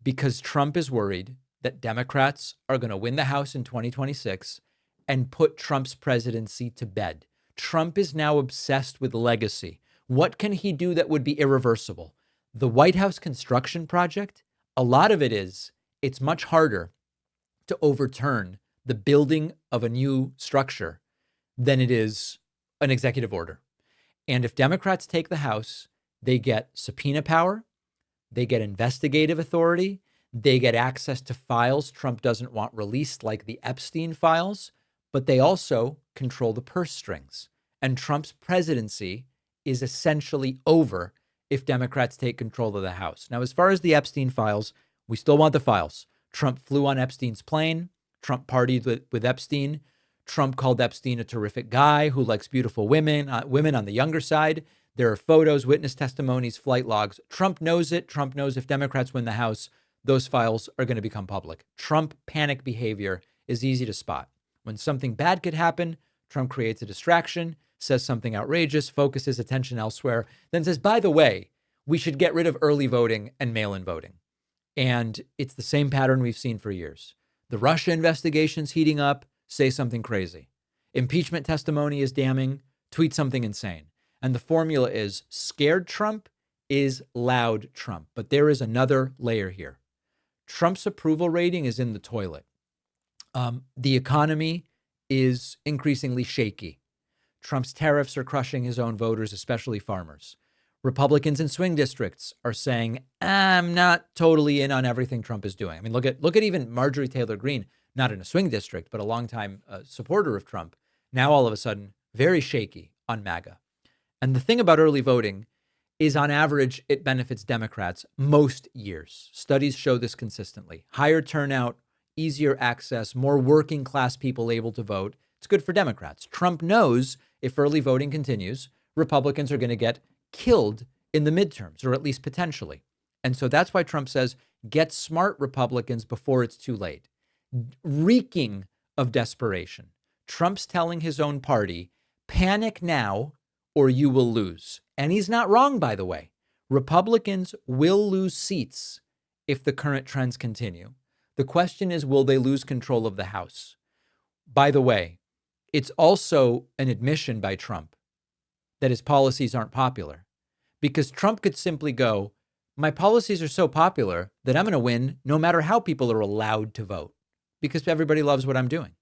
Because Trump is worried that Democrats are going to win the House in 2026 and put Trump's presidency to bed. Trump is now obsessed with legacy. What can he do that would be irreversible? The White House construction project, a lot of it is, it's much harder to overturn the building of a new structure than it is an executive order. And if Democrats take the House, they get subpoena power, they get investigative authority, they get access to files Trump doesn't want released, like the Epstein files, but they also control the purse strings. And Trump's presidency is essentially over if Democrats take control of the House. Now, as far as the Epstein files, we still want the files. Trump flew on Epstein's plane. Trump partied with Epstein. Trump called Epstein a terrific guy who likes beautiful women, women on the younger side. There are photos, witness testimonies, flight logs. Trump knows it. Trump knows if Democrats win the House, those files are going to become public. Trump panic behavior is easy to spot. When something bad could happen, Trump creates a distraction, says something outrageous, focuses attention elsewhere, then says, by the way, we should get rid of early voting and mail-in voting. And it's the same pattern we've seen for years. The Russia investigation's heating up, say something crazy. Impeachment testimony is damning, tweet something insane. And the formula is scared Trump is loud Trump. But there is another layer here. Trump's approval rating is in the toilet. The economy is increasingly shaky. Trump's tariffs are crushing his own voters, especially farmers. Republicans in swing districts are saying, I'm not totally in on everything Trump is doing. I mean, look at even Marjorie Taylor Greene, not in a swing district, but a longtime supporter of Trump, now all of a sudden very shaky on MAGA. And the thing about early voting is, on average, it benefits Democrats most years. Studies show this consistently. Higher turnout, easier access, more working class people able to vote. It's good for Democrats. Trump knows if early voting continues, Republicans are going to get killed in the midterms, or at least potentially. And so that's why Trump says, get smart, Republicans, before it's too late. Reeking of desperation. Trump's telling his own party, panic now or you will lose. And he's not wrong, by the way. Republicans will lose seats if the current trends continue. The question is, will they lose control of the House? By the way, it's also an admission by Trump that his policies aren't popular, because Trump could simply go, my policies are so popular that I'm going to win no matter how people are allowed to vote, because everybody loves what I'm doing.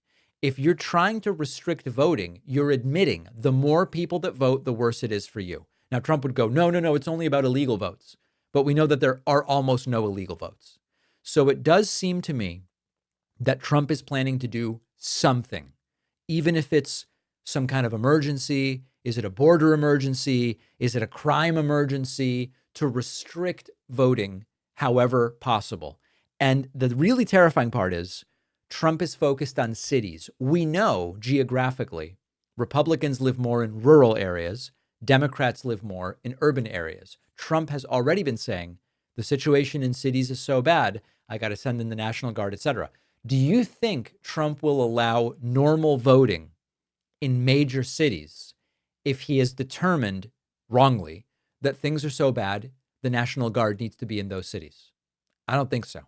If you're trying to restrict voting, you're admitting the more people that vote, the worse it is for you. Now, Trump would go, no, it's only about illegal votes. But we know that there are almost no illegal votes. So it does seem to me that Trump is planning to do something, even if it's some kind of emergency. Is it a border emergency? Is it a crime emergency? To restrict voting however possible. And the really terrifying part is Trump is focused on cities. We know geographically, Republicans live more in rural areas. Democrats live more in urban areas. Trump has already been saying the situation in cities is so bad, I got to send in the National Guard, et cetera. Do you think Trump will allow normal voting in major cities if he has determined wrongly that things are so bad, the National Guard needs to be in those cities? I don't think so.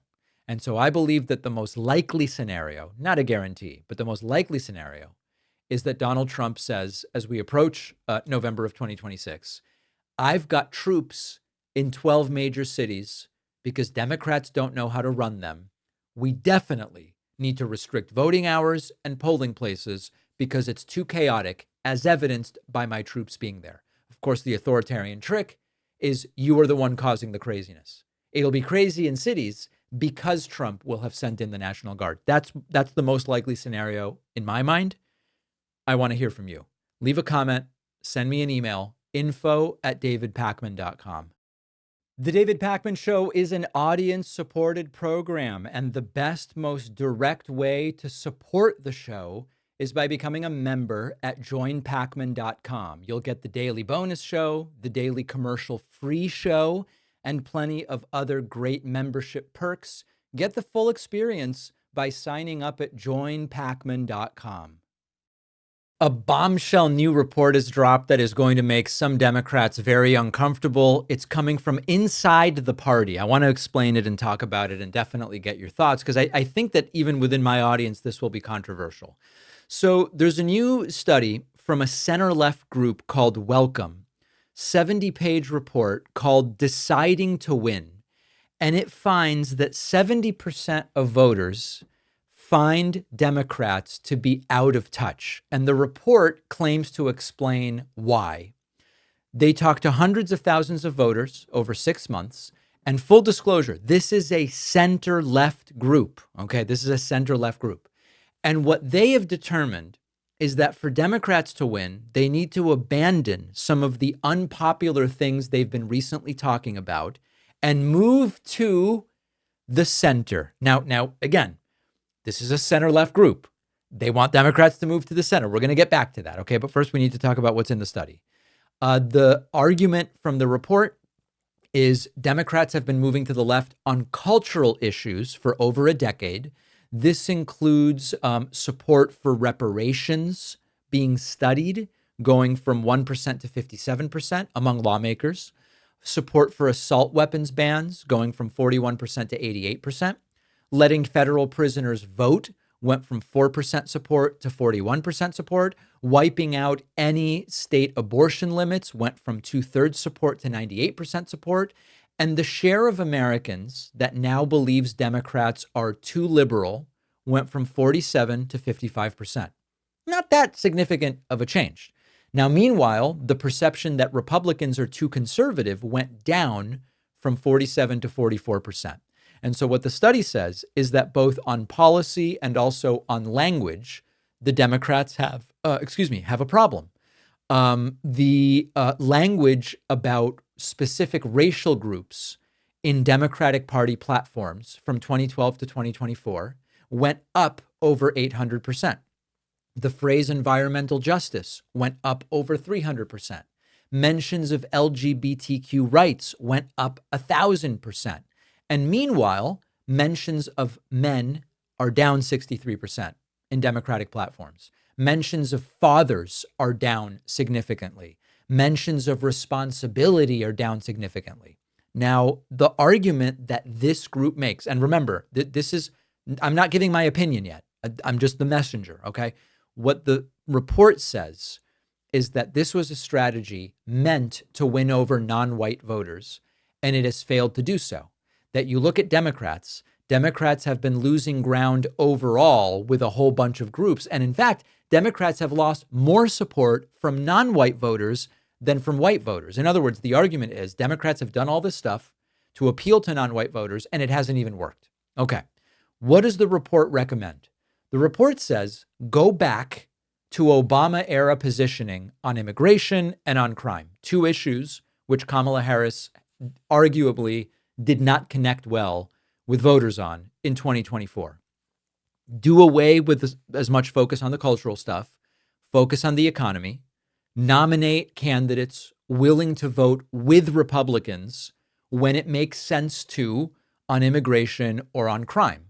And so I believe that the most likely scenario, not a guarantee, but the most likely scenario is that Donald Trump says, as we approach November of 2026, I've got troops in 12 major cities because Democrats don't know how to run them. We definitely need to restrict voting hours and polling places because it's too chaotic, as evidenced by my troops being there. Of course, the authoritarian trick is you are the one causing the craziness. It'll be crazy in cities because Trump will have sent in the National Guard. That's the most likely scenario in my mind. I want to hear from you. Leave a comment, send me an email, info@davidpakman.com. The David Pakman Show is an audience-supported program, and the best, most direct way to support the show is by becoming a member at joinpakman.com. You'll get the daily bonus show, the daily commercial-free show, and plenty of other great membership perks. Get the full experience by signing up at joinpakman.com. A bombshell new report is dropped that is going to make some Democrats very uncomfortable. It's coming from inside the party. I want to explain it and talk about it and definitely get your thoughts, because I think that even within my audience, this will be controversial. So there's a new study from a center-left group called Welcome, 70-page report called Deciding to Win. And it finds that 70% of voters find Democrats to be out of touch. And the report claims to explain why. They talked to hundreds of thousands of voters over 6 months. And full disclosure, this is a center-left group. Okay, this is a center-left group. And what they have determined is that for Democrats to win, they need to abandon some of the unpopular things they've been recently talking about and move to the center. Now, again, this is a center-left group. They want Democrats to move to the center. We're going to get back to that, okay? But first, we need to talk about what's in the study. The argument from the report is Democrats have been moving to the left on cultural issues for over a decade. This includes support for reparations being studied, going from 1% to 57% among lawmakers, support for assault weapons bans going from 41% to 88%, letting federal prisoners vote went from 4% support to 41% support, wiping out any state abortion limits went from 2/3 support to 98% support, and the share of Americans that now believes Democrats are too liberal went from 47 to 55%. Not that significant of a change. Now, meanwhile, the perception that Republicans are too conservative went down from 47 to 44%. And so what the study says is that both on policy and also on language, the Democrats have a problem. The language about specific racial groups in Democratic Party platforms from 2012 to 2024 went up over 800%. The phrase environmental justice went up over 300%. Mentions of LGBTQ rights went up 1,000%. And meanwhile, mentions of men are down 63% in Democratic platforms. Mentions of fathers are down significantly. Mentions of responsibility are down significantly. Now, the argument that this group makes, and remember, I'm not giving my opinion yet. I'm just the messenger, okay? What the report says is that this was a strategy meant to win over non-white voters, and it has failed to do so. That you look at Democrats Democrats have been losing ground overall with a whole bunch of groups. And in fact, Democrats have lost more support from non-white voters than from white voters. In other words, the argument is Democrats have done all this stuff to appeal to non-white voters, and it hasn't even worked. Okay. What does the report recommend? The report says go back to Obama-era positioning on immigration and on crime, two issues which Kamala Harris arguably did not connect well with voters on in 2024. Do away with as much focus on the cultural stuff, focus on the economy, nominate candidates willing to vote with Republicans when it makes sense to on immigration or on crime.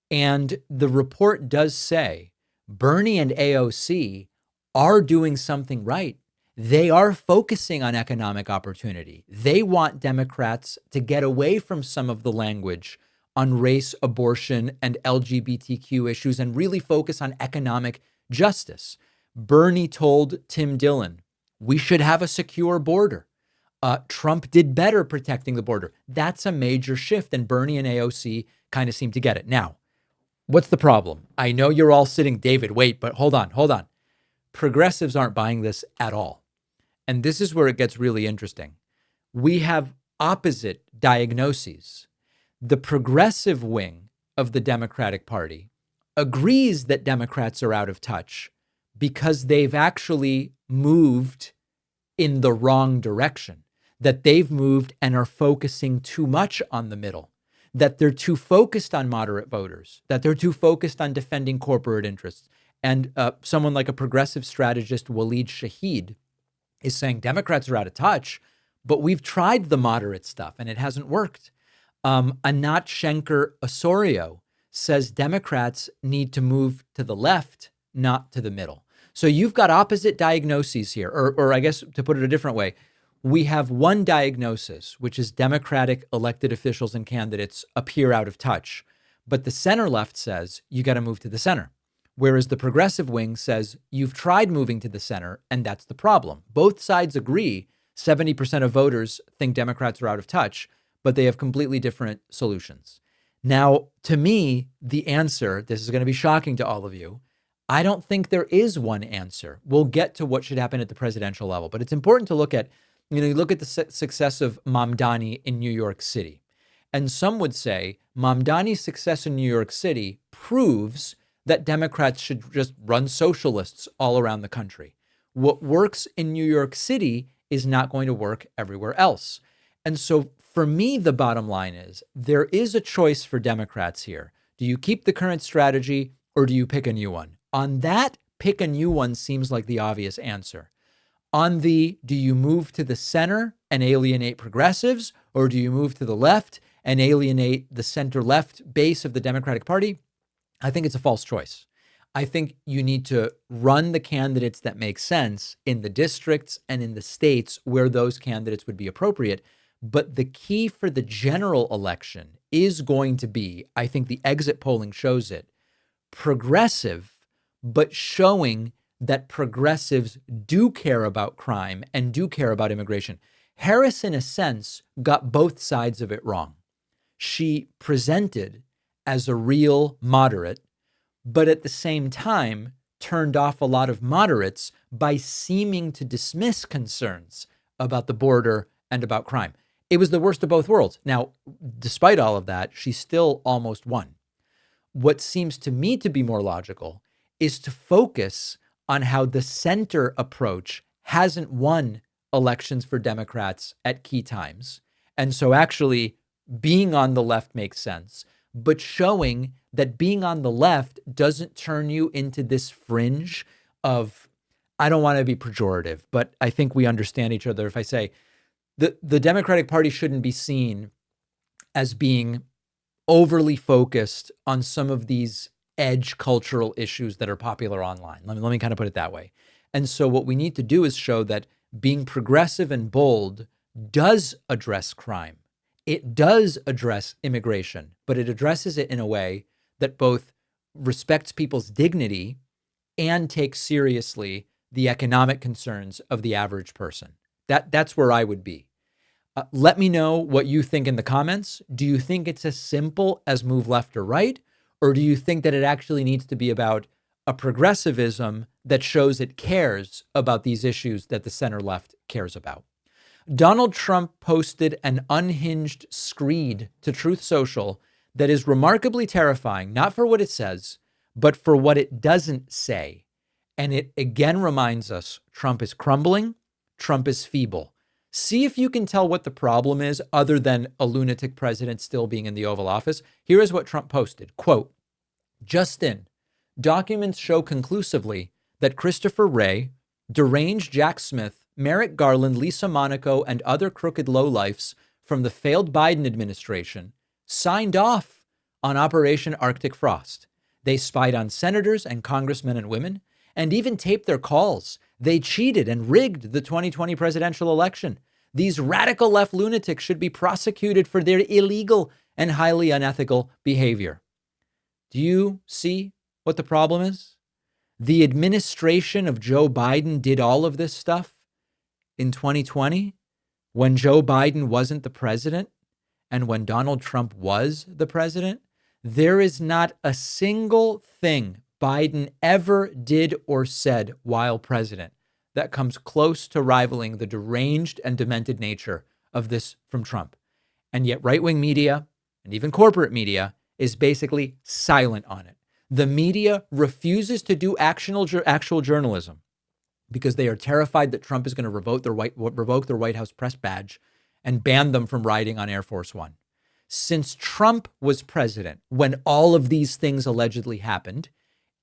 And the report does say Bernie and AOC are doing something right. They are focusing on economic opportunity. They want Democrats to get away from some of the language on race, abortion, and LGBTQ issues and really focus on economic justice. Bernie told Tim Dillon, we should have a secure border. Trump did better protecting the border. That's a major shift, and Bernie and AOC kind of seem to get it. Now, what's the problem? I know you're all sitting, David, wait, but hold on. Progressives aren't buying this at all. And this is where it gets really interesting. We have opposite diagnoses. The progressive wing of the Democratic Party agrees that Democrats are out of touch because they've actually moved in the wrong direction, that they've moved and are focusing too much on the middle, that they're too focused on moderate voters, that they're too focused on defending corporate interests. And someone like a progressive strategist, Waleed Shahid, is saying Democrats are out of touch, but we've tried the moderate stuff and it hasn't worked. Anat Shenker Osorio says Democrats need to move to the left, not to the middle. So you've got opposite diagnoses here, or I guess to put it a different way, we have one diagnosis, which is Democratic elected officials and candidates appear out of touch. But the center left says you got to move to the center. Whereas the progressive wing says you've tried moving to the center, and that's the problem. Both sides agree 70% of voters think Democrats are out of touch, but they have completely different solutions. Now, to me, the answer, this is going to be shocking to all of you, I don't think there is one answer. We'll get to what should happen at the presidential level, but it's important to look at, you look at the success of Mamdani in New York City. And some would say Mamdani's success in New York City proves that Democrats should just run socialists all around the country. What works in New York City is not going to work everywhere else. And so for me, the bottom line is there is a choice for Democrats here. Do you keep the current strategy or do you pick a new one? On that, pick a new one seems like the obvious answer. On the, do you move to the center and alienate progressives, or do you move to the left and alienate the center-left base of the Democratic Party? I think it's a false choice. I think you need to run the candidates that make sense in the districts and in the states where those candidates would be appropriate. But the key for the general election is going to be, I think the exit polling shows it, progressive, but showing that progressives do care about crime and do care about immigration. Harris, in a sense, got both sides of it wrong. She presented as a real moderate, but at the same time turned off a lot of moderates by seeming to dismiss concerns about the border and about crime. It was the worst of both worlds. Now, despite all of that, she still almost won. What seems to me to be more logical is to focus on how the center approach hasn't won elections for Democrats at key times. And so actually being on the left makes sense, but showing that being on the left doesn't turn you into this fringe of, I don't want to be pejorative, but I think we understand each other if I say the Democratic Party shouldn't be seen as being overly focused on some of these edge cultural issues that are popular online. Let me kind of put it that way. And so what we need to do is show that being progressive and bold does address crime. It does address immigration, but it addresses it in a way that both respects people's dignity and takes seriously the economic concerns of the average person. That's where I would be. Let me know what you think in the comments. Do you think it's as simple as move left or right? Or do you think that it actually needs to be about a progressivism that shows it cares about these issues that the center left cares about? Donald Trump posted an unhinged screed to Truth Social that is remarkably terrifying, not for what it says, but for what it doesn't say. And it again reminds us Trump is crumbling, Trump is feeble. See if you can tell what the problem is other than a lunatic president still being in the Oval Office. Here is what Trump posted. Quote, "Just in, documents show conclusively that Christopher Wray, deranged Jack Smith, Merrick Garland, Lisa Monaco, and other crooked lowlifes from the failed Biden administration signed off on Operation Arctic Frost. They spied on senators and congressmen and women, and even taped their calls. They cheated and rigged the 2020 presidential election. These radical left lunatics should be prosecuted for their illegal and highly unethical behavior." Do you see what the problem is? The administration of Joe Biden did all of this stuff in 2020 when Joe Biden wasn't the president and when Donald Trump was the president. There is not a single thing Biden ever did or said while president that comes close to rivaling the deranged and demented nature of this from Trump. And yet right-wing media and even corporate media is basically silent on it. The media refuses to do actual journalism because they are terrified that Trump is going to revoke their White House press badge and ban them from riding on Air Force One. Since Trump was president, when all of these things allegedly happened,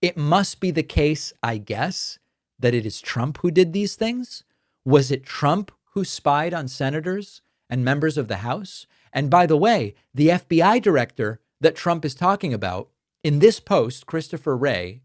it must be the case, I guess, that it is Trump who did these things. Was it Trump who spied on senators and members of the House? And by the way, the FBI director that Trump is talking about in this post, Christopher Wray,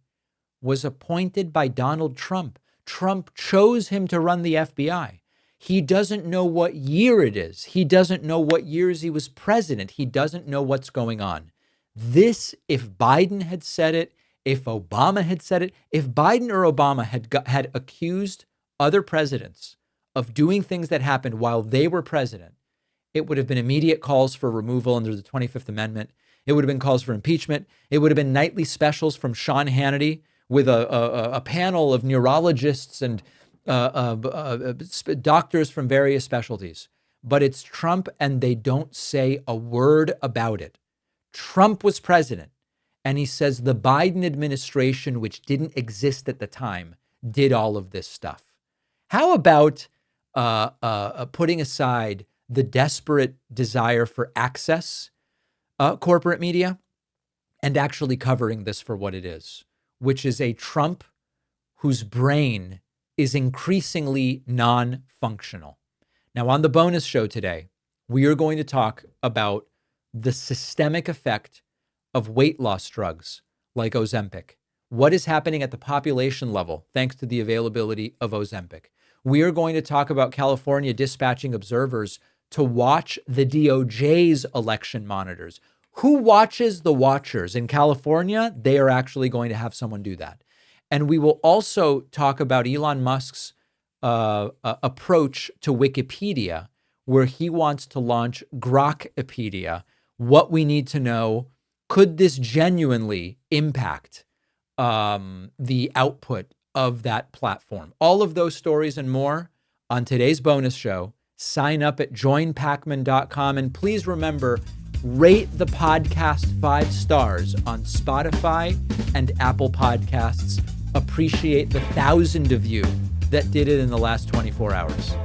was appointed by Donald Trump. Trump chose him to run the FBI. He doesn't know what year it is. He doesn't know what years he was president. He doesn't know what's going on. This, if Biden had said it, if Obama had said it, if Biden or Obama had accused other presidents of doing things that happened while they were president, it would have been immediate calls for removal under the 25th Amendment. It would have been calls for impeachment. It would have been nightly specials from Sean Hannity with a panel of neurologists and doctors from various specialties. But it's Trump, and they don't say a word about it. Trump was president, and he says the Biden administration, which didn't exist at the time, did all of this stuff. How about putting aside the desperate desire for access, corporate media, and actually covering this for what it is, which is a Trump whose brain is increasingly non-functional. Now, on the bonus show today, we are going to talk about the systemic effect of weight loss drugs like Ozempic. What is happening at the population level thanks to the availability of Ozempic? We are going to talk about California dispatching observers to watch the DOJ's election monitors. Who watches the watchers? In California, they are actually going to have someone do that. And we will also talk about Elon Musk's approach to Wikipedia, where he wants to launch Grokpedia. What we need to know, could this genuinely impact the output of that platform? All of those stories and more on today's bonus show. Sign up at joinpakman.com. And please remember, rate the podcast 5 stars on Spotify and Apple Podcasts. Appreciate the 1,000 of you that did it in the last 24 hours.